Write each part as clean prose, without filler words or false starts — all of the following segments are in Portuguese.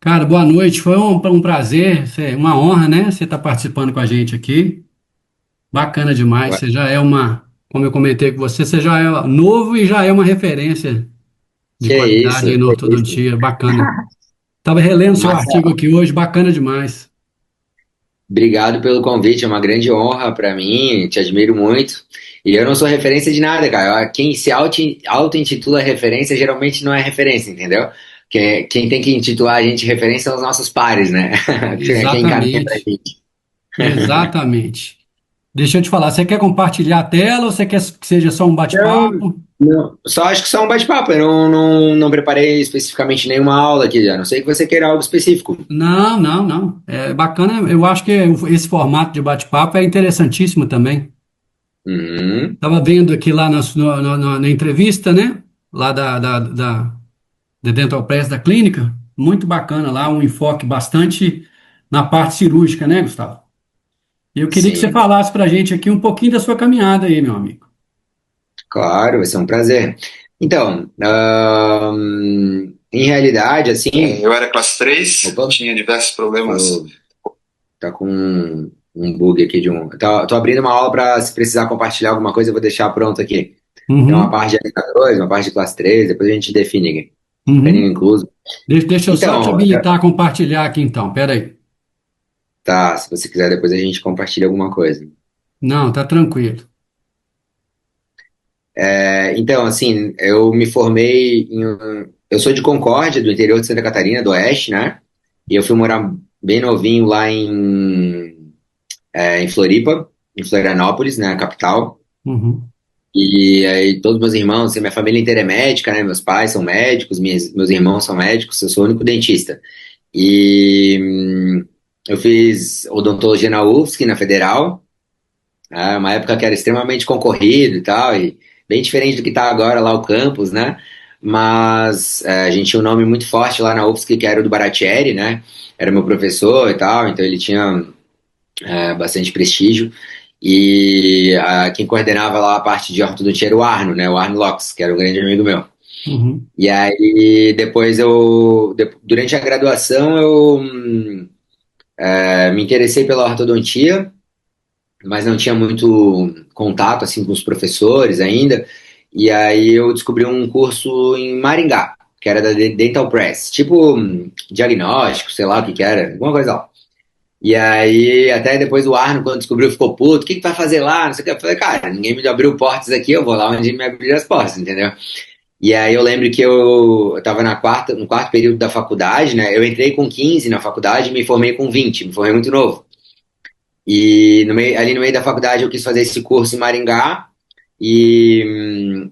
Cara, boa noite. Foi um prazer, uma honra, né? Você estar participando com a gente aqui. Bacana demais. Ué, Você já é como eu comentei com você, você já é novo e já é uma referência de que qualidade aí isso, na que isso. ortodontia. Bacana. Tava relendo seu artigo Marcelo, aqui hoje, bacana demais. obrigado pelo convite, é uma grande honra para mim, te admiro muito. E eu não sou referência de nada, cara. Quem se auto-intitula referência geralmente não é referência, entendeu? Quem tem que intitular a gente de referência são os nossos pares, né? Quem encaminha pra Exatamente. gente. Exatamente. Deixa eu te falar, você quer compartilhar a tela ou você quer que seja só um Não, bate-papo? não, só acho que só um bate-papo. Eu não preparei especificamente nenhuma aula aqui, a não sei que você queira algo específico. Não, não, não. É bacana. Eu acho que esse formato de bate-papo é interessantíssimo também. Uhum, Tava vendo aqui lá na entrevista, né? Lá da Dental Press da clínica. Muito bacana lá, um enfoque bastante na parte cirúrgica, né, Gustavo? Eu queria que você sim. falasse pra gente aqui um pouquinho da sua caminhada aí, meu amigo. Claro, vai ser um prazer. Então, em realidade, assim. Eu era classe 3, Opa. tinha diversos problemas. Tá com um bug aqui de um. Tô abrindo uma aula para se precisar compartilhar alguma coisa, eu vou deixar pronto aqui. Tem uma Uhum, parte de LK2, uma parte de classe 3, depois a gente define aqui. Canino uhum. incluso. Deixa eu só te Então, habilitar a compartilhar aqui então. Pera aí. tá, se você quiser, depois a gente compartilha alguma coisa. Não, tá tranquilo. Então, assim, eu me formei Eu sou de Concórdia, do interior de Santa Catarina, do Oeste, né? E eu fui morar bem novinho lá em Floripa, em Florianópolis, né, capital. Uhum, E aí todos meus irmãos, assim, minha família inteira é médica, né? Meus pais são médicos, meus irmãos são médicos, eu sou o único dentista. E eu fiz odontologia na UFSC, na Federal, uma época que era extremamente concorrido e tal, e bem diferente do que está agora lá o campus, né? Mas a gente tinha um nome muito forte lá na UFSC, que era o do Baratieri, né? Era meu professor e tal, então ele tinha bastante prestígio. E quem coordenava lá a parte de ortodontia era o Arno, né? O Arno Locks, que era um grande amigo meu. uhum. E aí depois durante a graduação eu me interessei pela ortodontia, mas não tinha muito contato assim com os professores ainda. E aí eu descobri um curso em Maringá, que era da Dental Press, tipo diagnóstico, sei lá o que que era, alguma coisa lá. E aí, até depois o Arno, quando descobriu, ficou puto. O que que vai fazer lá? Não sei o que. Eu falei, cara, ninguém me abriu portas aqui, eu vou lá onde me abrir as portas, entendeu? E aí eu lembro que eu tava no quarto período da faculdade, né? Eu entrei com 15 na faculdade e me formei com 20, me formei muito novo. E ali no meio da faculdade eu quis fazer esse curso em Maringá e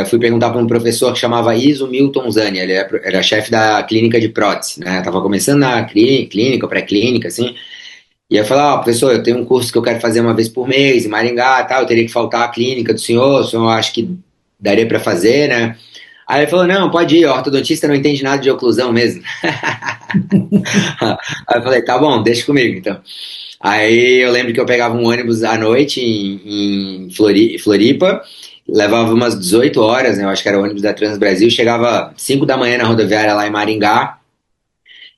fui perguntar para um professor que chamava Iso Milton Zani, ele era chefe da clínica de prótese, né? Tava começando na clínica, pré-clínica, assim. E eu falei, ó, professor, eu tenho um curso que eu quero fazer uma vez por mês em Maringá, e tal, eu teria que faltar à clínica do senhor, o senhor acha que daria para fazer, né? Aí ele falou, não, pode ir, o ortodontista não entende nada de oclusão mesmo. Aí eu falei, tá bom, deixa comigo, então. Aí eu lembro que eu pegava um ônibus à noite em Floripa, levava umas 18 horas, né, eu acho que era o ônibus da Transbrasil, chegava 5 da manhã na rodoviária lá em Maringá,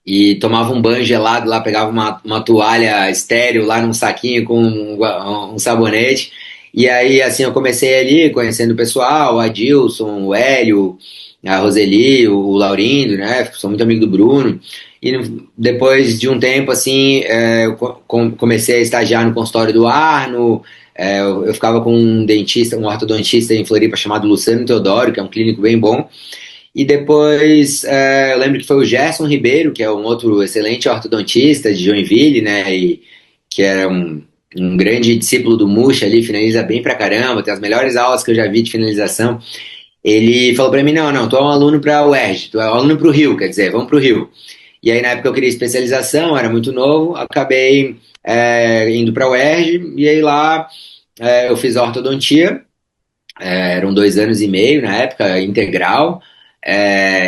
e tomava um banho gelado lá, pegava uma toalha estéreo lá num saquinho com um sabonete. E aí, assim, eu comecei ali conhecendo o pessoal, o Adilson, o Hélio, a Roseli, o Laurindo, né? Sou muito amigo do Bruno. E depois de um tempo, assim, eu comecei a estagiar no consultório do Arno. Eu ficava com um dentista, um ortodontista em Floripa chamado Luciano Teodoro, que é um clínico bem bom. E depois, eu lembro que foi o Gerson Ribeiro, que é um outro excelente ortodontista de Joinville, né? E que era um grande discípulo do Muxa ali, finaliza bem pra caramba, tem as melhores aulas que eu já vi de finalização. Ele falou pra mim: não, não, tu é um aluno pra UERJ, tu é um aluno pro Rio, quer dizer, vamos pro Rio. E aí, na época, eu queria especialização, era muito novo, acabei indo pra UERJ, e aí lá eu fiz ortodontia. Eram 2 anos e meio na época, integral,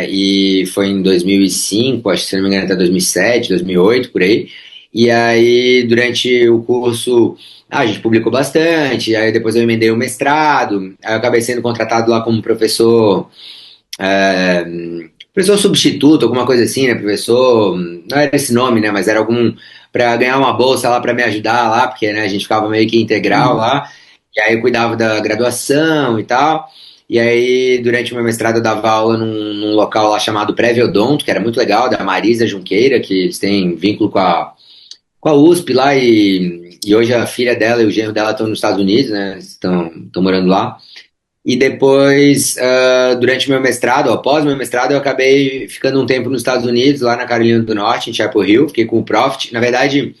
e foi em 2005, acho que se não me engano até 2007, 2008, por aí. E aí, durante o curso, a gente publicou bastante, aí depois eu emendei o mestrado, aí eu acabei sendo contratado lá como professor, é, professor substituto, alguma coisa assim, né? Professor, não era esse nome, né? Mas era algum para ganhar uma bolsa lá para me ajudar lá, porque né, a gente ficava meio que integral Uhum. lá, e aí eu cuidava da graduação e tal. E aí, durante o meu mestrado, eu dava aula num local lá chamado Pré-Odonto, que era muito legal, da Marisa Junqueira, que eles têm vínculo com a USP lá, e hoje a filha dela e o genro dela estão nos Estados Unidos, né? Estão morando lá. E depois, durante o meu mestrado, após meu mestrado, eu acabei ficando um tempo nos Estados Unidos, lá na Carolina do Norte, em Chapel Hill, fiquei com o Profit. Na verdade,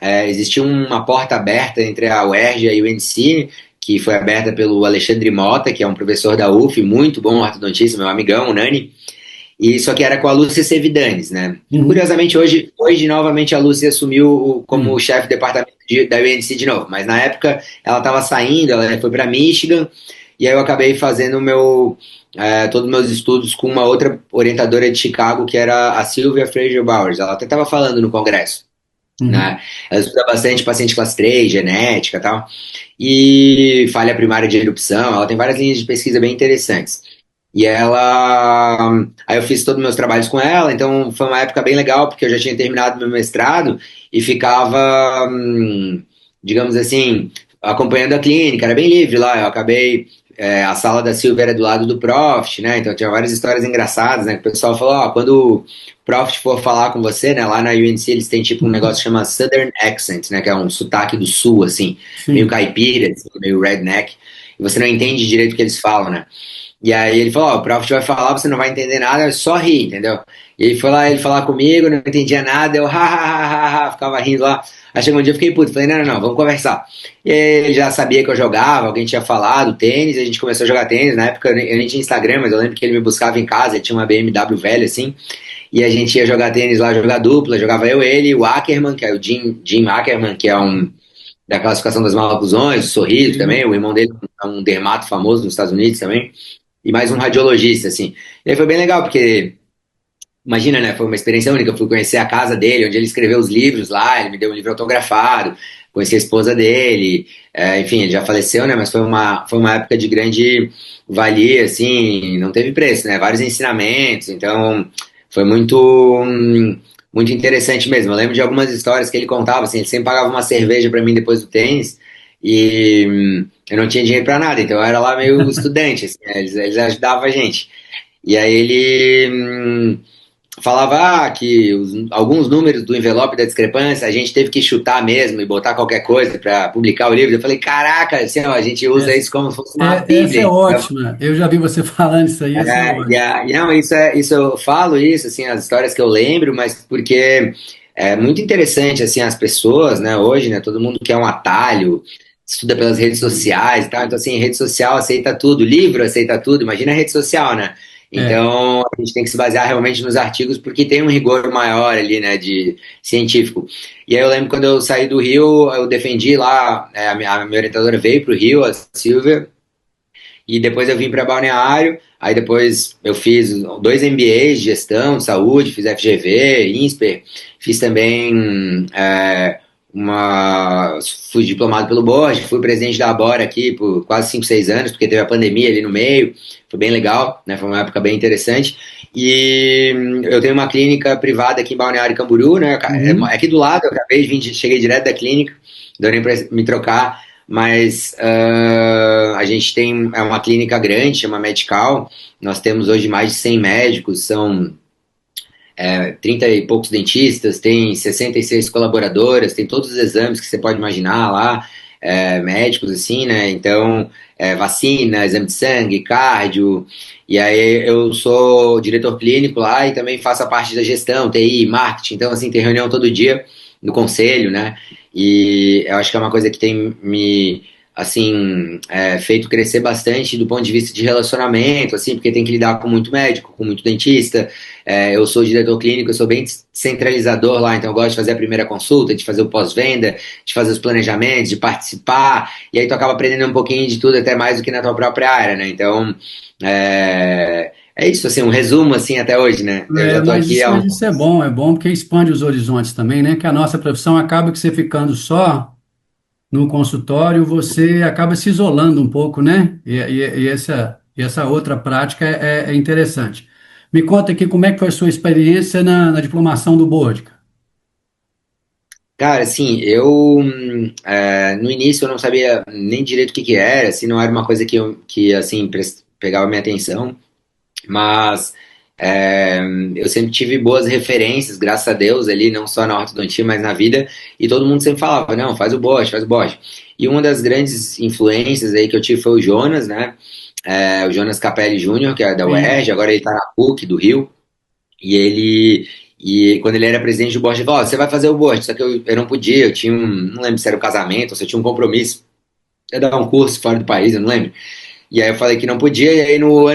existia uma porta aberta entre a UERJ e a UNC, que foi aberta pelo Alexandre Mota, que é um professor da UF, muito bom ortodontista, meu amigão, o Nani, e só que era com a Lúcia Sevidanes, né? Uhum. Curiosamente, hoje novamente a Lúcia assumiu como Sim. chefe de departamento da UNC de novo, mas na época ela estava saindo, ela foi para Michigan, e aí eu acabei fazendo todos os meus estudos com uma outra orientadora de Chicago, que era a Sylvia Fraser Bowers. Ela até estava falando no congresso, Uhum. né? Ela estuda bastante paciente classe 3, genética e tal, e falha primária de erupção, ela tem várias linhas de pesquisa bem interessantes. E ela. Aí eu fiz todos os meus trabalhos com ela, então foi uma época bem legal, porque eu já tinha terminado meu mestrado e ficava, digamos assim, acompanhando a clínica, era bem livre lá. Eu acabei. A sala da Silvia era do lado do Profit, né? Então tinha várias histórias engraçadas, né? Que o pessoal falou: ó, quando o Profit for falar com você, né? Lá na UNC eles têm tipo um negócio que chama Southern Accent, né? Que é um sotaque do sul, assim, meio Sim. caipira, assim, meio redneck, e você não entende direito o que eles falam, né? E aí ele falou, ó, o Profit vai falar, você não vai entender nada, é só rir, entendeu? E ele foi lá, ele falar comigo, não entendia nada, eu ha, ha, ha, ha, ha, ficava rindo lá. Aí chegou um dia eu fiquei puto, falei, não, não, não, vamos conversar. E aí ele já sabia que eu jogava, alguém tinha falado, tênis, a gente começou a jogar tênis, na época eu nem tinha Instagram, mas eu lembro que ele me buscava em casa, ele tinha uma BMW velha, assim, e a gente ia jogar tênis lá, jogar dupla, jogava eu, ele, o Ackerman, que é o Jim Ackerman, que é um da classificação das malacusões, o Sorriso Sim. também, o irmão dele é um dermato famoso nos Estados Unidos também, e mais um radiologista, assim. E aí foi bem legal, porque, imagina, né, foi uma experiência única, eu fui conhecer a casa dele, onde ele escreveu os livros lá, ele me deu um livro autografado, conheci a esposa dele, enfim, ele já faleceu, né, mas foi uma época de grande valia, assim, não teve preço, né, vários ensinamentos, então foi muito interessante mesmo. Eu lembro de algumas histórias que ele contava, assim, ele sempre pagava uma cerveja para mim depois do tênis, e eu não tinha dinheiro para nada, então eu era lá meio estudante, assim, né, eles ajudavam a gente. E aí ele falava que alguns números do envelope da discrepância a gente teve que chutar mesmo e botar qualquer coisa para publicar o livro. Eu falei, caraca, assim, ó, a gente usa Essa, isso como se fosse uma essa é bíblia. Entendeu? ótima. Eu já vi você falando isso aí, essa é ótima. Não, isso eu falo isso, assim, as histórias que eu lembro, mas porque é muito interessante, assim, as pessoas, né, hoje, né, todo mundo quer um atalho, estuda pelas redes sociais e tal, então, assim, rede social aceita tudo, livro aceita tudo, imagina a rede social, né? É. Então, a gente tem que se basear realmente nos artigos, porque tem um rigor maior ali, né, de científico. E aí eu lembro quando eu saí do Rio, eu defendi lá, a minha orientadora veio para o Rio, a Silvia, e depois eu vim para Balneário, aí depois eu fiz 2 MBAs de gestão, de saúde, fiz FGV, INSPER, fiz também fui diplomado pelo Borges, fui presidente da Abora aqui por quase 5, 6 anos, porque teve a pandemia ali no meio, foi bem legal, né? Foi uma época bem interessante. E eu tenho uma clínica privada aqui em Balneário Camboriú, né? Uhum. Aqui do lado, eu cheguei direto da clínica, deu nem para me trocar, mas a gente tem uma clínica grande, chama Medical. Nós temos hoje mais de 100 médicos, são 30 e poucos dentistas, tem 66 colaboradoras, tem todos os exames que você pode imaginar lá, médicos assim, né? Então, vacina, exame de sangue, cardio. E aí eu sou diretor clínico lá e também faço a parte da gestão, TI, marketing. Então, assim, tem reunião todo dia no conselho, né? E eu acho que é uma coisa que tem me assim, feito crescer bastante do ponto de vista de relacionamento, assim, porque tem que lidar com muito médico, com muito dentista. Eu sou diretor clínico, eu sou bem centralizador lá, então eu gosto de fazer a primeira consulta, de fazer o pós-venda, de fazer os planejamentos, de participar, e aí tu acaba aprendendo um pouquinho de tudo, até mais do que na tua própria área, né? Então, é, é isso, assim, um resumo, assim, até hoje, né? Eu É, já tô mas aqui isso, há mas um... isso é bom porque expande os horizontes também, né? Que a nossa profissão acaba que você ficando só no consultório, você acaba se isolando um pouco, né? E essa outra prática é interessante. Me conta aqui como é que foi a sua experiência na diplomação do board. Cara, assim, no início eu não sabia nem direito o que que era, assim, não era uma coisa que assim, pegava minha atenção, mas é, eu sempre tive boas referências, graças a Deus, ali, não só na ortodontia, mas na vida, e todo mundo sempre falava, não, faz o Bosch, faz o Bosch. E uma das grandes influências aí que eu tive foi o Jonas, né? O Jonas Capelli Júnior, que é da Sim, UERJ, agora ele tá na PUC do Rio, e quando ele era presidente do Bosch, ele falou, ó, você vai fazer o Bosch, só que eu não podia, eu tinha não lembro se era um casamento, ou se eu tinha um compromisso, ia dar um curso fora do país, eu não lembro. E aí eu falei que não podia, e aí no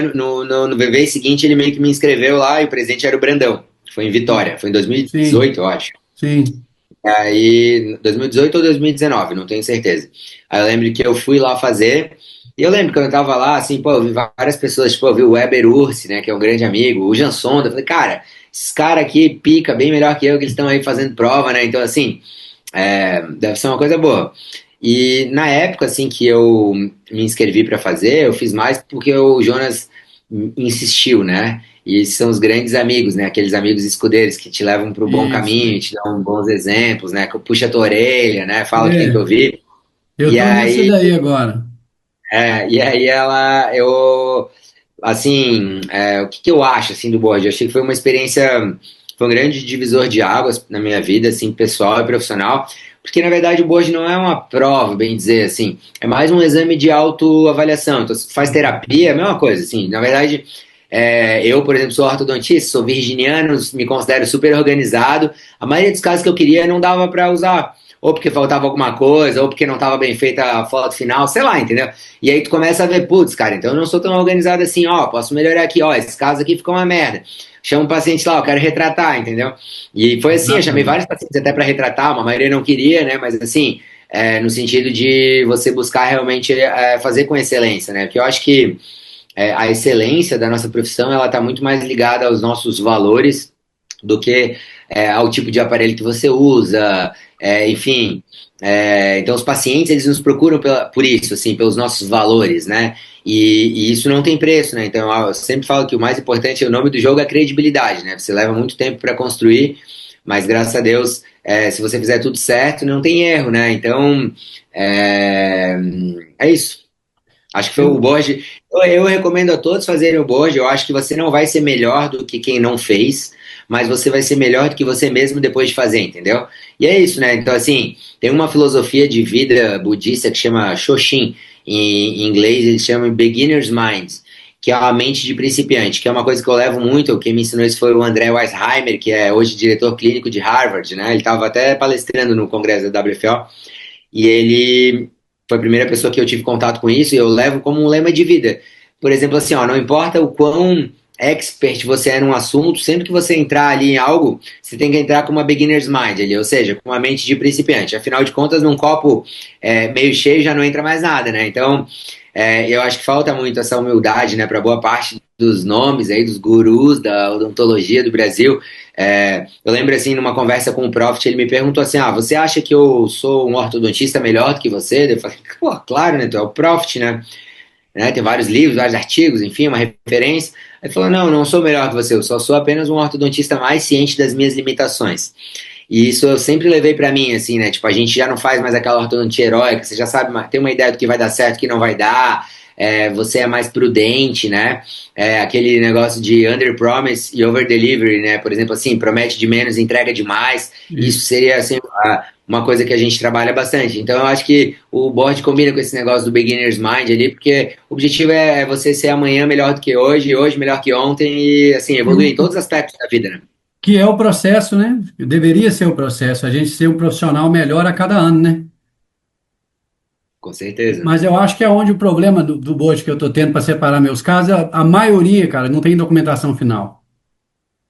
VV seguinte ele meio que me inscreveu lá, e o presidente era o Brandão. Foi em Vitória, foi em sim, 2018, eu acho. sim. Aí, 2018 ou 2019, não tenho certeza. Aí eu lembro que eu fui lá fazer, e eu lembro que quando eu tava lá, assim, pô, eu vi várias pessoas, tipo, eu vi o Weber Ursi, né, que é um grande amigo, o Jan Sonda, eu falei, cara, esses caras aqui pica bem melhor que eu, que eles estão aí fazendo prova, né, então, assim, deve ser uma coisa boa. E na época, assim, que eu me inscrevi para fazer, eu fiz mais porque o Jonas insistiu, né? E esses são os grandes amigos, né? Aqueles amigos escudeiros que te levam para o bom Isso. caminho, te dão bons exemplos, né? Que puxa a tua orelha, né? Fala o que tem que É, ouvir. eu E tô nessa aí, daí agora. assim, o que que eu acho, assim, do board? Eu achei que foi uma experiência, foi um grande divisor de águas na minha vida, assim, pessoal e profissional, porque, na verdade, o board não é uma prova, bem dizer, assim, é mais um exame de autoavaliação. Então, se faz terapia, é a mesma coisa, assim, na verdade, eu, por exemplo, sou ortodontista, sou virginiano, me considero super organizado, a maioria dos casos que eu queria não dava para usar, ou porque faltava alguma coisa, ou porque não estava bem feita a foto final, sei lá, entendeu? E aí tu começa a ver, putz, cara, então eu não sou tão organizado assim, ó, posso melhorar aqui, ó, esse caso aqui ficou uma merda. Chama o paciente lá, eu quero retratar, entendeu? E foi assim, eu chamei vários Exatamente. pacientes até para retratar, uma maioria não queria, né, mas assim, no sentido de você buscar realmente fazer com excelência, né, porque eu acho que a excelência da nossa profissão, ela está muito mais ligada aos nossos valores do que ao tipo de aparelho que você usa, enfim. Então, os pacientes, eles nos procuram por isso, assim, pelos nossos valores, né? E isso não tem preço, né? Então, eu sempre falo que o mais importante, o nome do jogo é credibilidade, né? Você leva muito tempo para construir, mas graças a Deus, se você fizer tudo certo, não tem erro, né? Então, é, é isso. Acho que foi o Eu, board. Eu recomendo a todos fazerem o board. Eu acho que você não vai ser melhor do que quem não fez, mas você vai ser melhor do que você mesmo depois de fazer, entendeu? E é isso, né? Então, assim, tem uma filosofia de vida budista que chama Shoshin. Em inglês, eles chamam Beginner's Mind, que é a mente de principiante, que é uma coisa que eu levo muito. Quem me ensinou isso foi o André Weisheimer, que é hoje diretor clínico de Harvard, né? Ele estava até palestrando no congresso da WFO. E ele foi a primeira pessoa que eu tive contato com isso e eu levo como um lema de vida. Por exemplo, assim, ó, não importa o quão expert você é num assunto, sempre que você entrar ali em algo, você tem que entrar com uma beginner's mind ali, ou seja, com uma mente de principiante. Afinal de contas, num copo meio cheio já não entra mais nada, né? Então, eu acho que falta muito essa humildade, né, para boa parte dos nomes aí, dos gurus da odontologia do Brasil. Eu lembro assim, numa conversa com o Profit, ele me perguntou assim: ah, você acha que eu sou um ortodontista melhor do que você? Eu falei, pô, claro, né? Tu é o Profit, né? Tem vários livros, vários artigos, enfim, uma referência. Aí ele falou: não, não sou melhor que você, eu só sou apenas um ortodontista mais ciente das minhas limitações. E isso eu sempre levei pra mim, assim, né? Tipo, a gente já não faz mais aquela ortodontia heróica, você já sabe, tem uma ideia do que vai dar certo, do que não vai dar. Você é mais prudente, né? Aquele negócio de under promise e over delivery, né? Por exemplo, assim, promete de menos, entrega de mais. Isso isso. seria, assim, uma coisa que a gente trabalha bastante. Então, eu acho que o board combina com esse negócio do beginner's mind ali, porque o objetivo é você ser amanhã melhor do que hoje, hoje melhor que ontem e, assim, E o, evoluir em todos os aspectos da vida, né? que é o processo, né? Deveria ser o processo, a gente ser um profissional melhor a cada ano, né? Com certeza. Mas eu acho que é onde o problema do board que eu estou tendo para separar meus casos, a maioria, cara, não tem documentação final.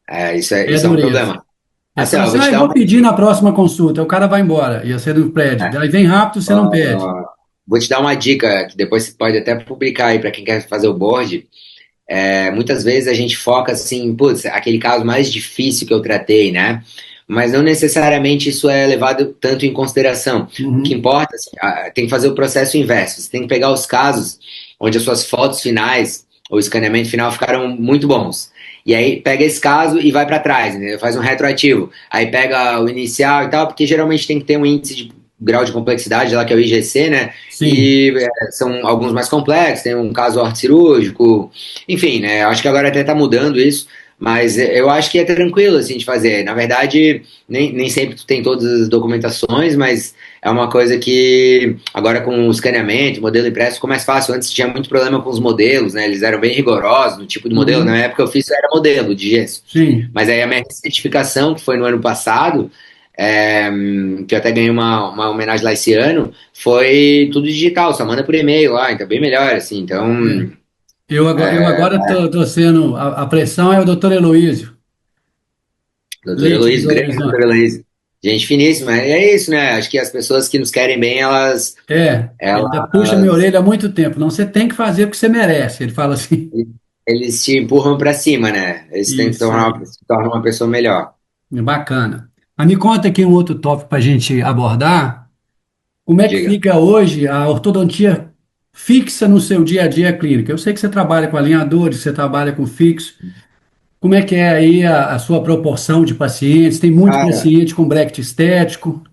É Isso é um dureza. problema. É Assim, falar ó, eu assim, vou ah, te eu dar vou uma. pedir na próxima consulta, o cara vai embora, e você não pede. é, Daí vem rápido, você não pede. Vou te dar uma dica que depois você pode até publicar aí para quem quer fazer o board. muitas vezes a gente foca assim, putz, aquele caso mais difícil que eu tratei, né? Mas não necessariamente isso é levado tanto em consideração. O que Uhum. importa, assim, tem que fazer o processo inverso. Você tem que pegar os casos onde as suas fotos finais, ou escaneamento final ficaram muito bons. E aí pega esse caso e vai para trás, né? Faz um retroativo. Aí pega o inicial e tal, porque geralmente tem que ter um índice de grau de complexidade lá que é o IGC, né? Sim. E são alguns mais complexos, tem um caso ortocirúrgico, enfim, né? Acho que agora até está mudando isso, mas eu acho que é tranquilo assim de fazer. Na verdade, nem sempre tu tem todas as documentações, mas é uma coisa que agora com o escaneamento, modelo impresso, ficou mais fácil. Antes tinha muito problema com os modelos, né? Eles eram bem rigorosos no tipo de modelo. Na Uhum. época eu fiz era modelo de gesso. Sim. Mas aí a minha certificação, que foi no ano passado, é, que eu até ganhei uma homenagem lá esse ano, foi tudo digital, só manda por e-mail lá, então é bem melhor, assim. É. Então, Eu agora tô sendo. A pressão é o doutor Heloísio doutor Leite de Heloísio, Belo grande doutor Horizonte. Heloísio. Gente finíssima, é isso, né? Acho que as pessoas que nos querem bem, Ele já puxa minha elas orelha há muito tempo. Não, você tem que fazer o que você merece. Ele fala assim. eles te empurram pra cima, né? Eles tentam Isso aí. se tornar uma pessoa melhor. Bacana. Mas me conta aqui um outro tópico para a gente abordar. Como é que Diga. fica hoje a ortodontia fixa no seu dia a dia clínico? Eu sei que você trabalha com alinhadores, você trabalha com fixo. Como é que é aí a sua proporção de pacientes? Tem muito Cara, paciente com bracket estético?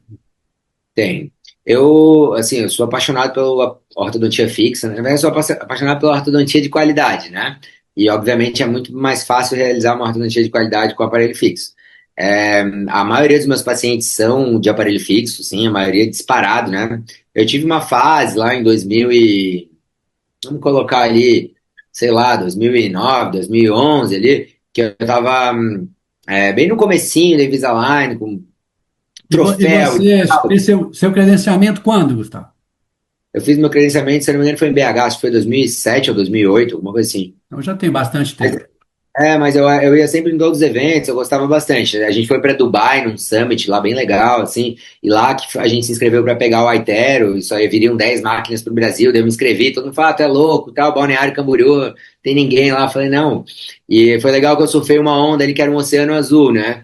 tem. Eu, assim, eu sou apaixonado pela ortodontia fixa, né? Na verdade, eu sou apaixonado pela ortodontia de qualidade, né? E, obviamente, é muito mais fácil realizar uma ortodontia de qualidade com aparelho fixo. A maioria dos meus pacientes são de aparelho fixo, sim, a maioria disparado, né? Eu tive uma fase lá em 2000 e... Vamos colocar ali, sei lá, 2009, 2011 ali, que eu tava bem no comecinho da Invisalign, com E troféu e você tal. fez seu credenciamento quando, Gustavo? Eu fiz meu credenciamento, se não me engano, foi em BH, acho que foi 2007 ou 2008, alguma coisa assim. Então já tem bastante Mas, tempo. mas eu ia sempre em todos os eventos, eu gostava bastante. A gente foi para Dubai, num summit lá bem legal, assim, e lá que a gente se inscreveu para pegar o Aitero, e só viriam 10 máquinas para o Brasil, daí eu me inscrevi, todo mundo falou, tu é louco, tal, Balneário Camboriú, tem ninguém lá. Eu falei, não. E foi legal que eu surfei uma onda ali que era um oceano azul, né?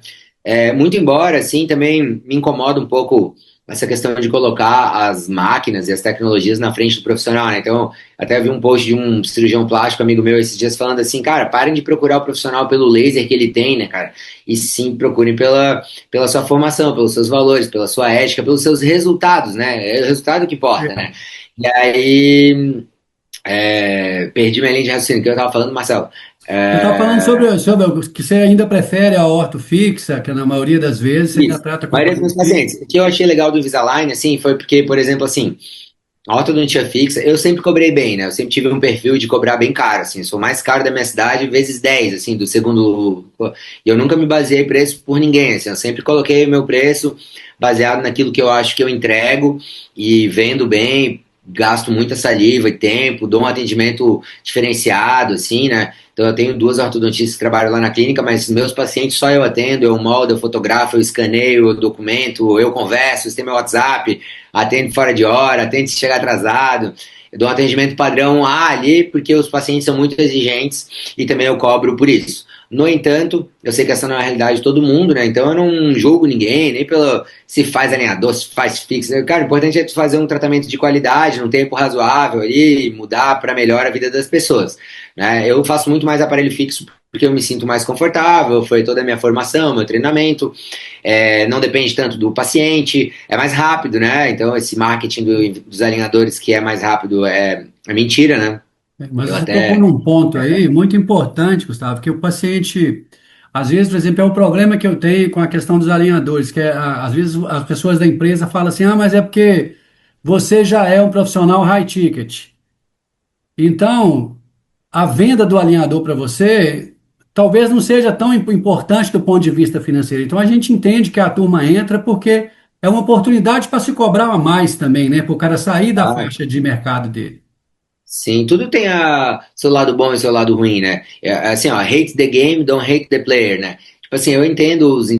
Muito embora, assim, também me incomoda um pouco essa questão de colocar as máquinas e as tecnologias na frente do profissional, né? Então, até vi um post de um cirurgião plástico amigo meu esses dias falando assim, cara, parem de procurar o profissional pelo laser que ele tem, né, cara? E sim, procurem pela sua formação, pelos seus valores, pela sua ética, pelos seus resultados, né? É o resultado que importa, né? E aí, perdi minha linha de raciocínio, que eu tava falando, Marcelo. Eu estava falando É, sobre que você ainda prefere a orto fixa, que na maioria das vezes você ainda isso. trata A com maioria dos aparelho meus fixo. pacientes. O que eu achei legal do Invisalign, assim, foi porque, por exemplo, assim, a ortodontia fixa, eu sempre cobrei bem, né? Eu sempre tive um perfil de cobrar bem caro, assim. Eu sou o mais caro da minha cidade, vezes 10 assim, do segundo. E eu nunca me baseei preço por ninguém, assim. Eu sempre coloquei o meu preço baseado naquilo que eu acho que eu entrego e vendo bem, gasto muita saliva e tempo, dou um atendimento diferenciado, assim, né? Então eu tenho duas ortodontistas que trabalham lá na clínica, mas meus pacientes só eu atendo, eu moldo, eu fotografo, eu escaneio, eu documento, eu converso, você tem meu WhatsApp, atende fora de hora, atende se chegar atrasado. Eu dou um atendimento padrão A ali, porque os pacientes são muito exigentes e também eu cobro por isso. No entanto, eu sei que essa não é a realidade de todo mundo, né? Então eu não julgo ninguém, nem pelo se faz alinhador, se faz fixo. Cara, o importante é tu fazer um tratamento de qualidade, num tempo razoável ali, mudar para melhor a vida das pessoas, né? Eu faço muito mais aparelho fixo porque eu me sinto mais confortável, foi toda a minha formação, meu treinamento, não depende tanto do paciente, é mais rápido, né? Então, esse marketing dos alinhadores que é mais rápido é mentira, né? Mas Eu você tocou até. num ponto aí muito importante, Gustavo, que o paciente, às vezes, por exemplo, é o problema que eu tenho com a questão dos alinhadores, que às vezes as pessoas da empresa falam assim, ah, mas é porque você já é um profissional high ticket. Então, a venda do alinhador para você talvez não seja tão importante do ponto de vista financeiro. Então, a gente entende que a turma entra porque é uma oportunidade para se cobrar a mais também, né? Para o cara sair da Ah, faixa de mercado dele. sim, tudo tem seu lado bom e seu lado ruim, né? Assim, ó, hate the game, don't hate the player, né? Tipo assim, eu entendo os